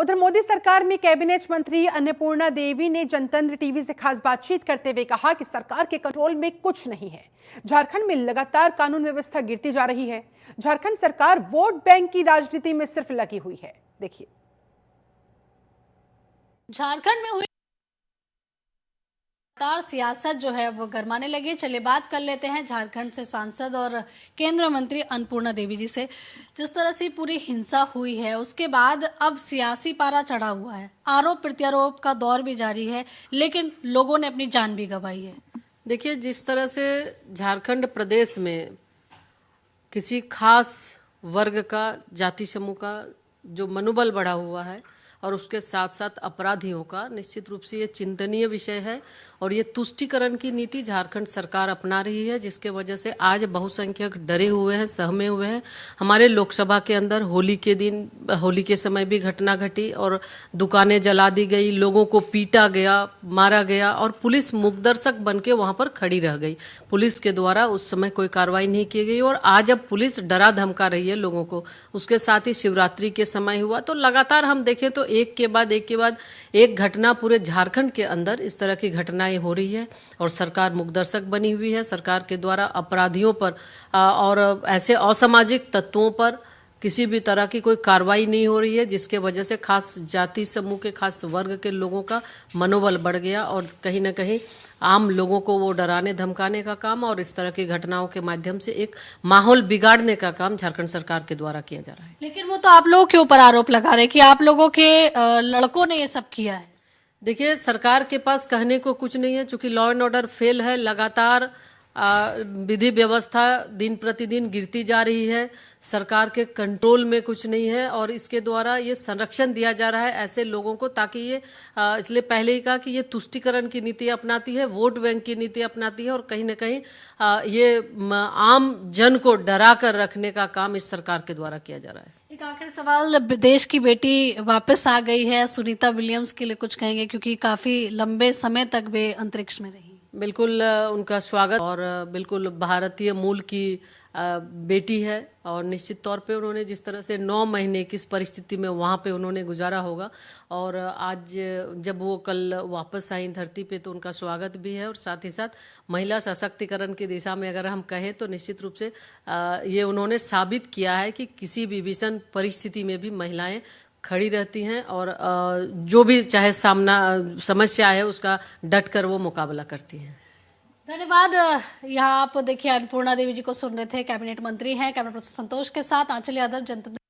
उधर मोदी सरकार में कैबिनेट मंत्री अन्नपूर्णा देवी ने जनतंत्र टीवी से खास बातचीत करते हुए कहा कि सरकार के कंट्रोल में कुछ नहीं है। झारखंड में लगातार कानून व्यवस्था गिरती जा रही है। झारखंड सरकार वोट बैंक की राजनीति में सिर्फ लगी हुई है। देखिए, झारखंड में हुई सियासत जो है वो गरमाने लगी। चलिए बात कर लेते हैं झारखंड से सांसद और केंद्रीय मंत्री अन्नपूर्णा देवी जी से। जिस तरह से पूरी हिंसा हुई है उसके बाद अब सियासी पारा चढ़ा हुआ है, आरोप प्रत्यारोप का दौर भी जारी है, लेकिन लोगों ने अपनी जान भी गंवाई है। देखिए, जिस तरह से झारखंड प्रदेश में किसी खास वर्ग का, जाति समूह का जो मनोबल बढ़ा हुआ है और उसके साथ साथ अपराधियों का, निश्चित रूप से ये चिंतनीय विषय है। और ये तुष्टीकरण की नीति झारखंड सरकार अपना रही है, जिसके वजह से आज बहुसंख्यक डरे हुए हैं, सहमे हुए हैं। हमारे लोकसभा के अंदर होली के दिन, होली के समय भी घटना घटी और दुकानें जला दी गई, लोगों को पीटा गया, मारा गया और पुलिस मूकदर्शक बन के वहाँ पर खड़ी रह गई। पुलिस के द्वारा उस समय कोई कार्रवाई नहीं की गई और आज अब पुलिस डरा धमका रही है लोगों को। उसके साथ ही शिवरात्रि के समय हुआ, तो लगातार हम देखें तो एक के बाद एक घटना पूरे झारखंड के अंदर इस तरह की घटनाएं हो रही है और सरकार मुकदर्शक बनी हुई है। सरकार के द्वारा अपराधियों पर और ऐसे असामाजिक तत्वों पर किसी भी तरह की कोई कार्रवाई नहीं हो रही है, जिसके वजह से खास जाति समूह के, खास वर्ग के लोगों का मनोबल बढ़ गया और कहीं ना कहीं आम लोगों को वो डराने धमकाने का काम और इस तरह की घटनाओं के माध्यम से एक माहौल बिगाड़ने का काम झारखंड सरकार के द्वारा किया जा रहा है। लेकिन वो तो आप लोगों के ऊपर आरोप लगा रहे हैं कि आप लोगों के लड़कों ने ये सब किया है। देखिए, सरकार के पास कहने को कुछ नहीं है, चूंकि लॉ एंड ऑर्डर फेल है। लगातार विधि व्यवस्था दिन प्रतिदिन गिरती जा रही है, सरकार के कंट्रोल में कुछ नहीं है और इसके द्वारा ये संरक्षण दिया जा रहा है ऐसे लोगों को, ताकि ये इसलिए पहले ही कहा कि ये तुष्टीकरण की नीति अपनाती है, वोट बैंक की नीति अपनाती है और कहीं ना कहीं ये आम जन को डरा कर रखने का काम इस सरकार के द्वारा किया जा रहा है। एक आखिरी सवाल, देश की बेटी वापस आ गई है, सुनीता विलियम्स के लिए कुछ कहेंगे, क्योंकि काफी लंबे समय तक वे अंतरिक्ष में रही। बिल्कुल उनका स्वागत, और बिल्कुल भारतीय मूल की बेटी है और निश्चित तौर पे उन्होंने जिस तरह से 9 महीने किस परिस्थिति में वहाँ पे उन्होंने गुजारा होगा और आज जब वो कल वापस आई धरती पे तो उनका स्वागत भी है। और साथ ही साथ महिला सशक्तिकरण की दिशा में अगर हम कहें तो निश्चित रूप से ये उन्होंने साबित किया है कि किसी भी विषम परिस्थिति में भी महिलाएं खड़ी रहती हैं और जो भी चाहे सामना समस्या है उसका डट कर वो मुकाबला करती हैं। धन्यवाद। यहाँ आप देखिए अन्नपूर्णा देवी जी को सुन रहे थे, कैबिनेट मंत्री हैं, कैबिनेट मंत्री संतोष के साथ आंचल यादव, जनता